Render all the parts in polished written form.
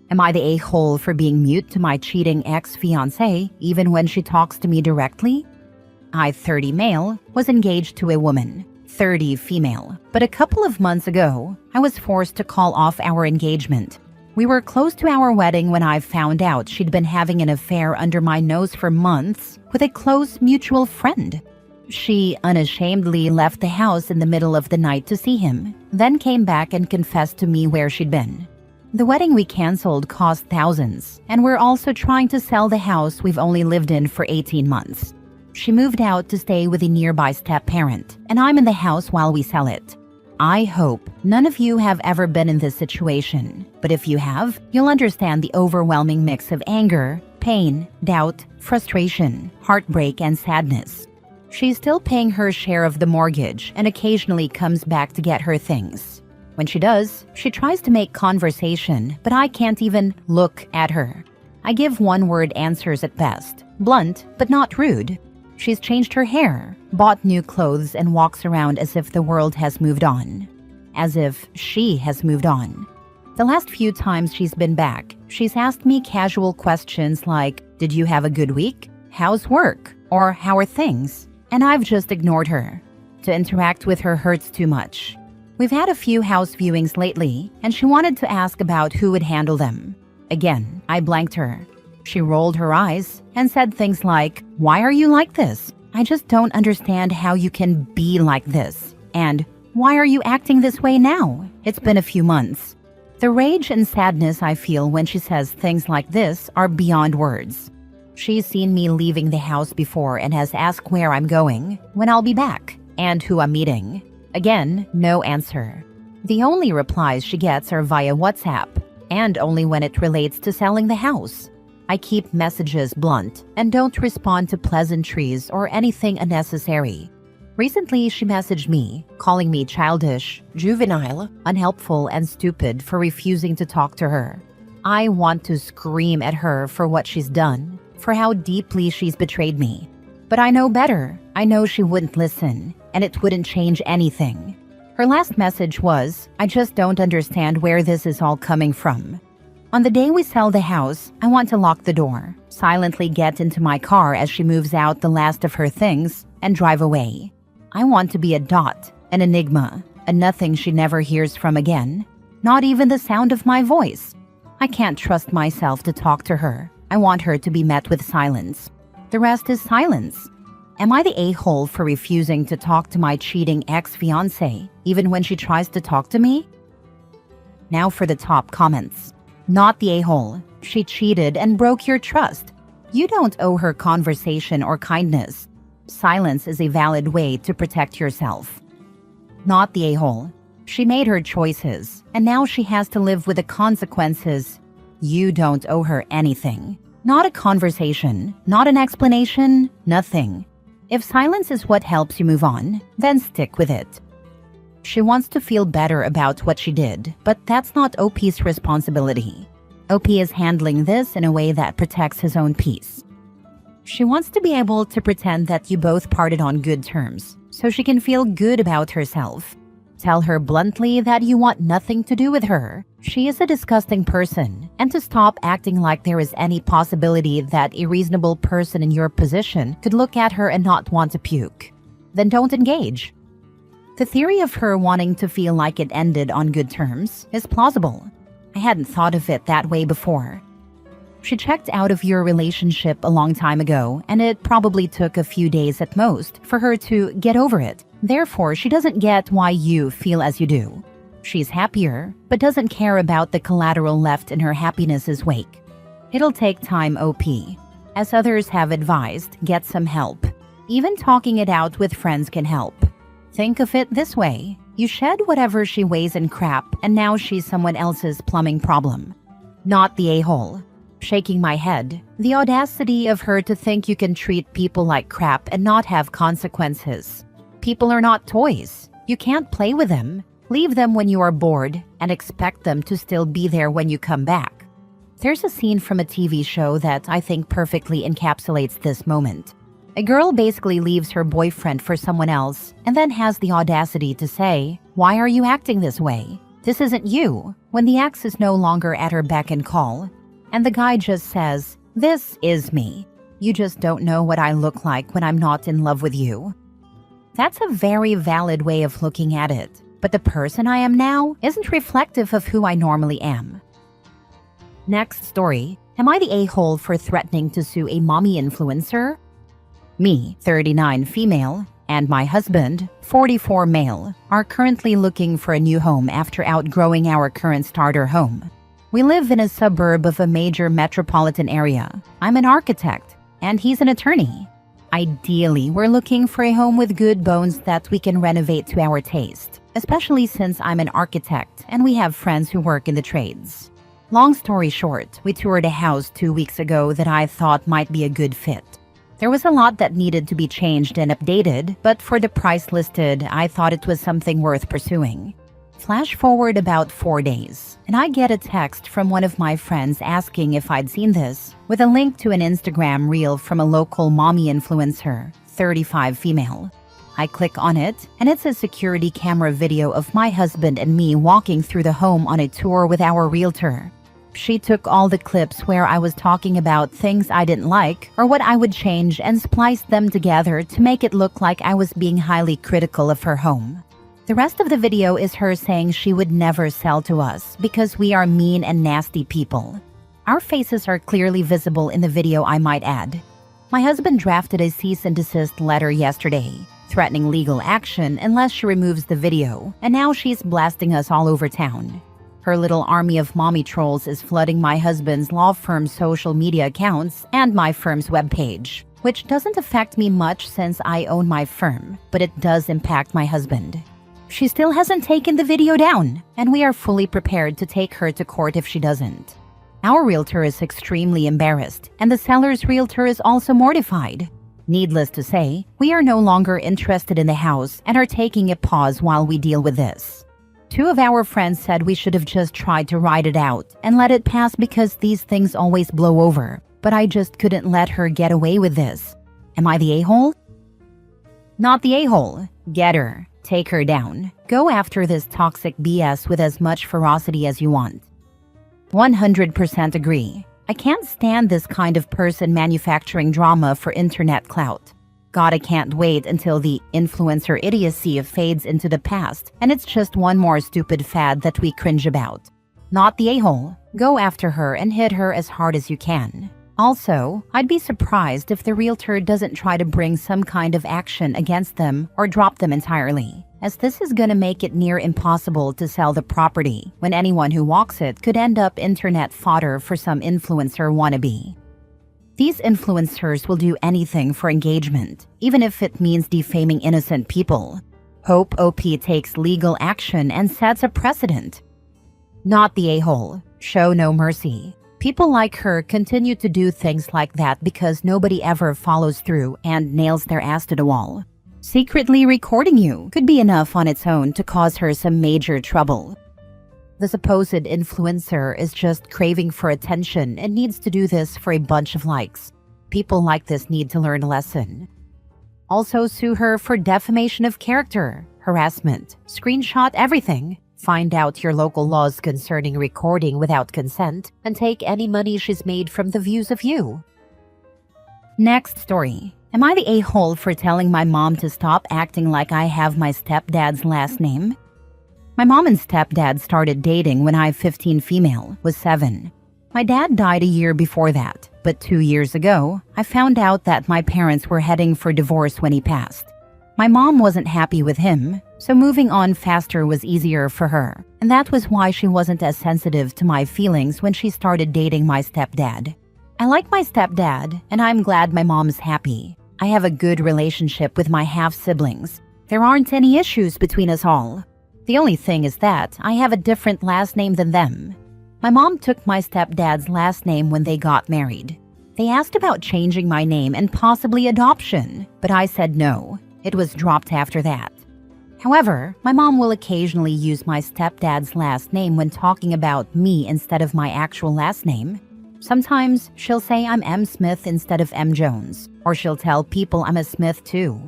Am I the a-hole for being mute to my cheating ex-fiancée even when she talks to me directly? I, 30 male, was engaged to a woman, 30 female, but a couple of months ago, I was forced to call off our engagement. We were close to our wedding when I found out she'd been having an affair under my nose for months with a close mutual friend. She unashamedly left the house in the middle of the night to see him, then came back and confessed to me where she'd been. The wedding we canceled cost thousands, and we're also trying to sell the house we've only lived in for 18 months. She moved out to stay with a nearby step-parent, and I'm in the house while we sell it. I hope none of you have ever been in this situation, but if you have, you'll understand the overwhelming mix of anger, pain, doubt, frustration, heartbreak, and sadness. She's still paying her share of the mortgage and occasionally comes back to get her things. When she does, she tries to make conversation, but I can't even look at her. I give one-word answers at best, blunt but not rude. She's changed her hair, bought new clothes, and walks around as if the world has moved on. As if she has moved on. The last few times she's been back, she's asked me casual questions like, "Did you have a good week? How's work?" or "How are things?" And I've just ignored her. To interact with her hurts too much. We've had a few house viewings lately, and she wanted to ask about who would handle them. Again, I blanked her. She rolled her eyes and said things like, "Why are you like this? I just don't understand how you can be like this." And, "Why are you acting this way now? It's been a few months." The rage and sadness I feel when she says things like this are beyond words. She's seen me leaving the house before and has asked where I'm going, when I'll be back, and who I'm meeting. Again, no answer. The only replies she gets are via WhatsApp, and only when it relates to selling the house. I keep messages blunt and don't respond to pleasantries or anything unnecessary. Recently, she messaged me, calling me childish, juvenile, unhelpful, and stupid for refusing to talk to her. I want to scream at her for what she's done, for how deeply she's betrayed me. But I know better. I know she wouldn't listen, and it wouldn't change anything. Her last message was, "I just don't understand where this is all coming from." On the day we sell the house, I want to lock the door, silently get into my car as she moves out the last of her things, and drive away. I want to be a dot, an enigma, a nothing she never hears from again. Not even the sound of my voice. I can't trust myself to talk to her. I want her to be met with silence. The rest is silence. Am I the a-hole for refusing to talk to my cheating ex-fiancée, even when she tries to talk to me? Now for the top comments. Not the a-hole. She cheated and broke your trust. You don't owe her conversation or kindness. Silence is a valid way to protect yourself. Not the a-hole. She made her choices, and now she has to live with the consequences. You don't owe her anything. Not a conversation, not an explanation, nothing. If silence is what helps you move on, then stick with it. She wants to feel better about what she did, but that's not OP's responsibility. OP is handling this in a way that protects his own peace. She wants to be able to pretend that you both parted on good terms, so she can feel good about herself. Tell her bluntly that you want nothing to do with her. She is a disgusting person, and to stop acting like there is any possibility that a reasonable person in your position could look at her and not want to puke. Then don't engage. The theory of her wanting to feel like it ended on good terms is plausible. I hadn't thought of it that way before. She checked out of your relationship a long time ago, and it probably took a few days at most for her to get over it. Therefore, she doesn't get why you feel as you do. She's happier, but doesn't care about the collateral left in her happiness's wake. It'll take time, OP. As others have advised, get some help. Even talking it out with friends can help. Think of it this way. You shed whatever she weighs in crap, and now she's someone else's plumbing problem. Not the a-hole. Shaking my head. The audacity of her to think you can treat people like crap and not have consequences. People are not toys. You can't play with them. Leave them when you are bored and expect them to still be there when you come back. There's a scene from a TV show that I think perfectly encapsulates this moment. A girl basically leaves her boyfriend for someone else and then has the audacity to say, "Why are you acting this way? this isn't you, when the ex is no longer at her beck and call. And the guy just says, this is me. You just don't know what I look like when I'm not in love with you. That's a very valid way of looking at it, but the person I am now isn't reflective of who I normally am. Next story. Am I the a-hole for threatening to sue a mommy influencer? Me, 39 female, and my husband, 44 male, are currently looking for a new home after outgrowing our current starter home. We live in a suburb of a major metropolitan area. I'm an architect, and he's an attorney. Ideally, we're looking for a home with good bones that we can renovate to our taste, especially since I'm an architect and we have friends who work in the trades. Long story short, we toured a house 2 weeks ago that I thought might be a good fit. There was a lot that needed to be changed and updated, but for the price listed, I thought it was something worth pursuing. Flash forward about 4 days, and I get a text from one of my friends asking if I'd seen this, with a link to an Instagram reel from a local mommy influencer, 35 female. I click on it, and it's a security camera video of my husband and me walking through the home on a tour with our realtor. She took all the clips where I was talking about things I didn't like or what I would change and spliced them together to make it look like I was being highly critical of her home. The rest of the video is her saying she would never sell to us because we are mean and nasty people. Our faces are clearly visible in the video, I might add. My husband drafted a cease and desist letter yesterday, threatening legal action unless she removes the video, and now she's blasting us all over town. Her little army of mommy trolls is flooding my husband's law firm's social media accounts and my firm's webpage, which doesn't affect me much since I own my firm, but it does impact my husband. She still hasn't taken the video down, and we are fully prepared to take her to court if she doesn't. Our realtor is extremely embarrassed, and the seller's realtor is also mortified. Needless to say, we are no longer interested in the house and are taking a pause while we deal with this. 2 of our friends said we should have just tried to ride it out and let it pass because these things always blow over, but I just couldn't let her get away with this. Am I the a-hole? Not the a-hole. Get her. Take her down. Go after this toxic BS with as much ferocity as you want. 100% agree. I can't stand this kind of person manufacturing drama for internet clout. God, I can't wait until the influencer idiocy fades into the past and it's just one more stupid fad that we cringe about. Not the a-hole. Go after her and hit her as hard as you can. Also, I'd be surprised if the realtor doesn't try to bring some kind of action against them or drop them entirely, as this is gonna make it near impossible to sell the property when anyone who walks it could end up internet fodder for some influencer wannabe. These influencers will do anything for engagement, even if it means defaming innocent people. Hope OP takes legal action and sets a precedent. Not the a-hole. Show no mercy. People like her continue to do things like that because nobody ever follows through and nails their ass to the wall. Secretly recording you could be enough on its own to cause her some major trouble. The supposed influencer is just craving for attention and needs to do this for a bunch of likes. People like this need to learn a lesson. Also sue her for defamation of character, harassment, screenshot everything, find out your local laws concerning recording without consent, and take any money she's made from the views of you. Next story. Am I the a-hole for telling my mom to stop acting like I have my stepdad's last name? My mom and stepdad started dating when I, 15 female, was 7. My dad died a year before that, but 2 years ago, I found out that my parents were heading for divorce when he passed. My mom wasn't happy with him, so moving on faster was easier for her, and that was why she wasn't as sensitive to my feelings when she started dating my stepdad. I like my stepdad, and I'm glad my mom's happy. I have a good relationship with my half-siblings. There aren't any issues between us all. The only thing is that I have a different last name than them. My mom took my stepdad's last name when they got married. They asked about changing my name and possibly adoption, but I said no. It was dropped after that. However, my mom will occasionally use my stepdad's last name when talking about me instead of my actual last name. Sometimes she'll say I'm M. Smith instead of M. Jones, or she'll tell people I'm a Smith too.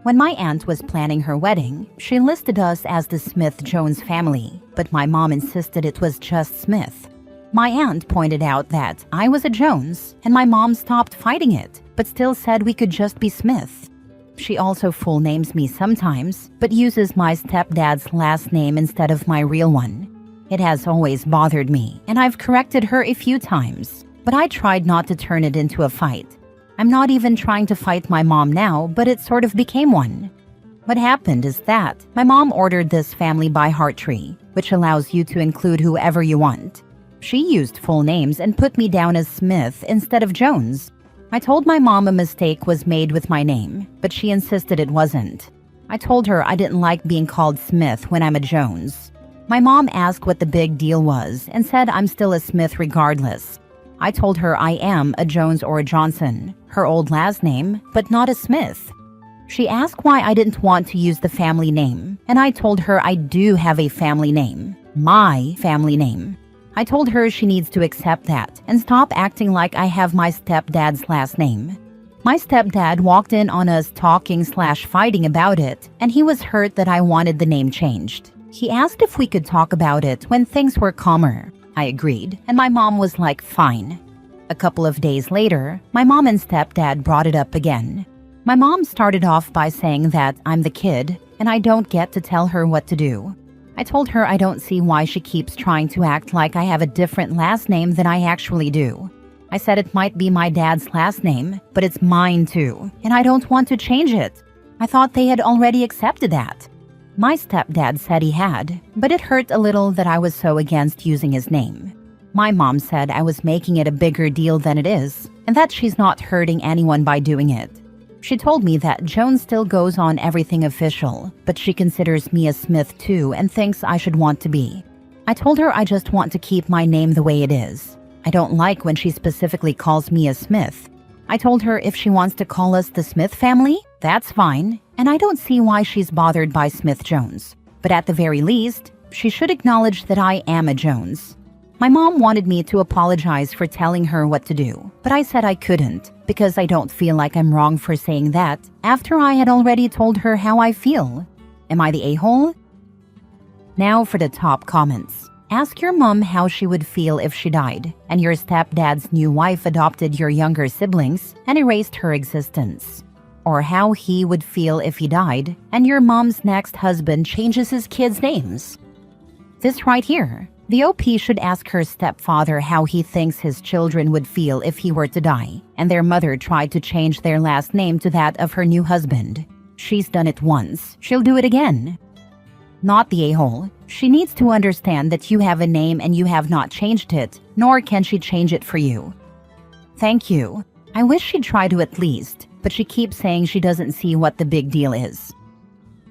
When my aunt was planning her wedding, she listed us as the Smith-Jones family, but my mom insisted it was just Smith. My aunt pointed out that I was a Jones, and my mom stopped fighting it, but still said we could just be Smith. She also full names me sometimes, but uses my stepdad's last name instead of my real one. It has always bothered me, and I've corrected her a few times, but I tried not to turn it into a fight. I'm not even trying to fight my mom now, but it sort of became one. What happened is that my mom ordered this family by heart tree, which allows you to include whoever you want. She used full names and put me down as Smith instead of Jones. I told my mom a mistake was made with my name, but she insisted it wasn't. I told her I didn't like being called Smith when I'm a Jones. My mom asked what the big deal was and said I'm still a Smith regardless. I told her I am a Jones or a Johnson, her old last name, but not a Smith. She asked why I didn't want to use the family name, and I told her I do have a family name, my family name. I told her she needs to accept that and stop acting like I have my stepdad's last name. My stepdad walked in on us talking/fighting about it, and he was hurt that I wanted the name changed. He asked if we could talk about it when things were calmer. I agreed, and my mom was like, fine. A couple of days later, my mom and stepdad brought it up again. My mom started off by saying that I'm the kid, and I don't get to tell her what to do. I told her I don't see why she keeps trying to act like I have a different last name than I actually do. I said it might be my dad's last name, but it's mine too, and I don't want to change it. I thought they had already accepted that. My stepdad said he had, but it hurt a little that I was so against using his name. My mom said I was making it a bigger deal than it is, and that she's not hurting anyone by doing it. She told me that Jones still goes on everything official, but she considers me a Smith too and thinks I should want to be. I told her I just want to keep my name the way it is. I don't like when she specifically calls me a Smith. I told her if she wants to call us the Smith family, that's fine, and I don't see why she's bothered by Smith Jones. But at the very least, she should acknowledge that I am a Jones. My mom wanted me to apologize for telling her what to do, but I said I couldn't because I don't feel like I'm wrong for saying that after I had already told her how I feel. Am I the a-hole? Now for the top comments. Ask your mom how she would feel if she died and your stepdad's new wife adopted your younger siblings and erased her existence. Or how he would feel if he died and your mom's next husband changes his kids' names. This right here. The OP should ask her stepfather how he thinks his children would feel if he were to die, and their mother tried to change their last name to that of her new husband. She's done it once, she'll do it again. Not the a-hole. She needs to understand that you have a name and you have not changed it, nor can she change it for you. Thank you. I wish she'd try to at least, but she keeps saying she doesn't see what the big deal is.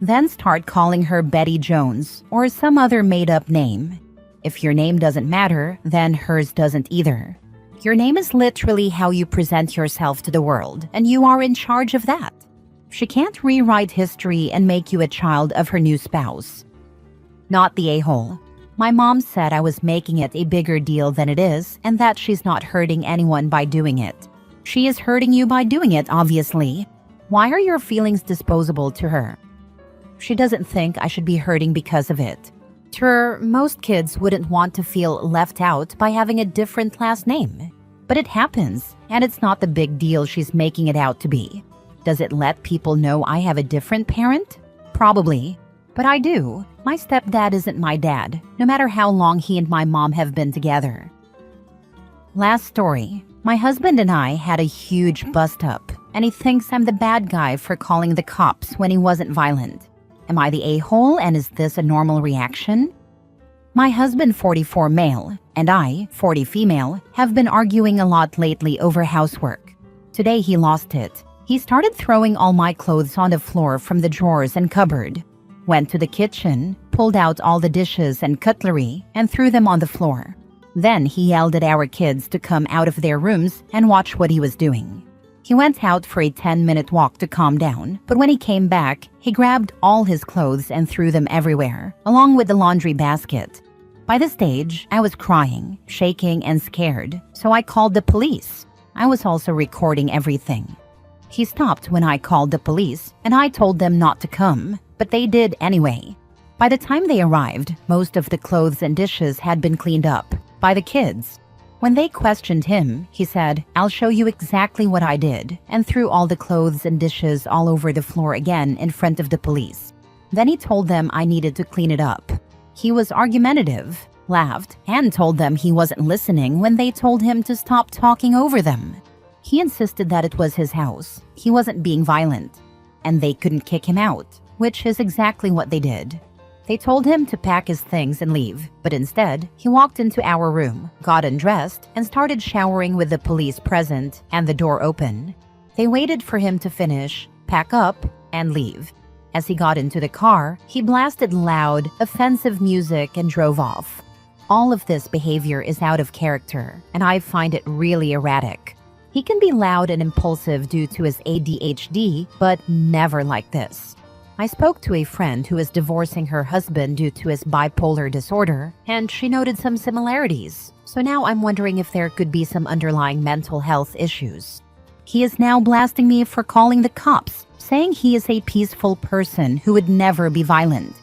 Then start calling her Betty Jones or some other made-up name. If your name doesn't matter, then hers doesn't either. Your name is literally how you present yourself to the world, and you are in charge of that. She can't rewrite history and make you a child of her new spouse. Not the a-hole. My mom said I was making it a bigger deal than it is, and that she's not hurting anyone by doing it. She is hurting you by doing it, obviously. Why are your feelings disposable to her? She doesn't think I should be hurting because of it. To her, most kids wouldn't want to feel left out by having a different last name. But it happens, and it's not the big deal she's making it out to be. Does it let people know I have a different parent? Probably. But I do. My stepdad isn't my dad, no matter how long he and my mom have been together. Last story. My husband and I had a huge bust-up, and he thinks I'm the bad guy for calling the cops when he wasn't violent. Am I the a-hole, and is this a normal reaction? My husband, 44 male, and I, 40 female, have been arguing a lot lately over housework. Today he lost it. He started throwing all my clothes on the floor from the drawers and cupboard. Went to the kitchen, pulled out all the dishes and cutlery, and threw them on the floor. Then he yelled at our kids to come out of their rooms and watch what he was doing. He went out for a 10-minute walk to calm down, but when he came back, he grabbed all his clothes and threw them everywhere, along with the laundry basket. By this stage, I was crying, shaking, and scared, so I called the police. I was also recording everything. He stopped when I called the police, and I told them not to come, but they did anyway. By the time they arrived, most of the clothes and dishes had been cleaned up by the kids. When they questioned him, he said, "I'll show you exactly what I did," and threw all the clothes and dishes all over the floor again in front of the police. Then he told them I needed to clean it up. He was argumentative, laughed, and told them he wasn't listening when they told him to stop talking over them. He insisted that it was his house, he wasn't being violent, and they couldn't kick him out, which is exactly what they did. They told him to pack his things and leave, but instead, he walked into our room, got undressed, and started showering with the police present and the door open. They waited for him to finish, pack up, and leave. As he got into the car, he blasted loud, offensive music and drove off. All of this behavior is out of character, and I find it really erratic. He can be loud and impulsive due to his ADHD, but never like this. I spoke to a friend who is divorcing her husband due to his bipolar disorder, and she noted some similarities. So now I'm wondering if there could be some underlying mental health issues. He is now blasting me for calling the cops, saying he is a peaceful person who would never be violent.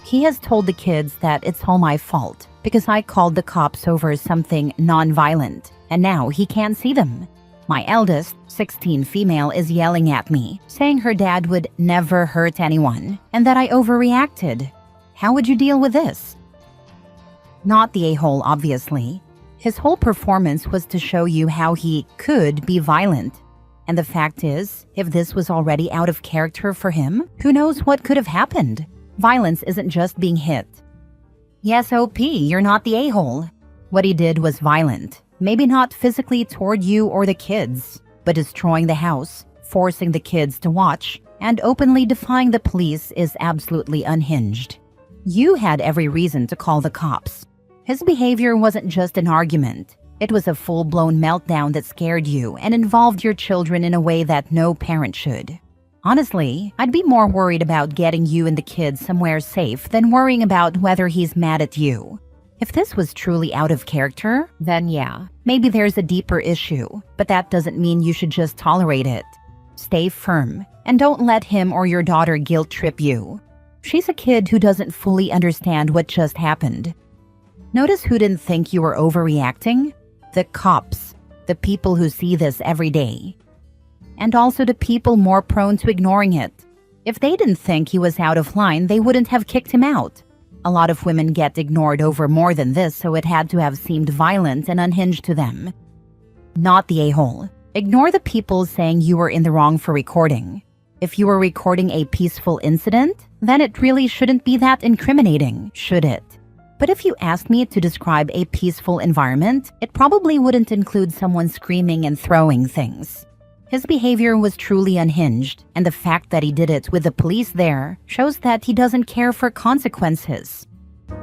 He has told the kids that it's all my fault because I called the cops over something non-violent, and now he can't see them. My eldest, 16 female, is yelling at me, saying her dad would never hurt anyone, and that I overreacted. How would you deal with this? Not the a-hole, obviously. His whole performance was to show you how he could be violent. And the fact is, if this was already out of character for him, who knows what could have happened? Violence isn't just being hit. Yes, OP, you're not the a-hole. What he did was violent. Maybe not physically toward you or the kids, but destroying the house, forcing the kids to watch, and openly defying the police is absolutely unhinged. You had every reason to call the cops. His behavior wasn't just an argument. It was a full-blown meltdown that scared you and involved your children in a way that no parent should. Honestly, I'd be more worried about getting you and the kids somewhere safe than worrying about whether he's mad at you. If this was truly out of character, then yeah, maybe there's a deeper issue, but that doesn't mean you should just tolerate it. Stay firm, and don't let him or your daughter guilt-trip you. She's a kid who doesn't fully understand what just happened. Notice who didn't think you were overreacting? The cops, the people who see this every day. And also the people more prone to ignoring it. If they didn't think he was out of line, they wouldn't have kicked him out. A lot of women get ignored over more than this, so it had to have seemed violent and unhinged to them. Not the a-hole. Ignore the people saying you were in the wrong for recording. If you were recording a peaceful incident, then it really shouldn't be that incriminating, should it? But if you asked me to describe a peaceful environment, it probably wouldn't include someone screaming and throwing things. His behavior was truly unhinged, and the fact that he did it with the police there shows that he doesn't care for consequences.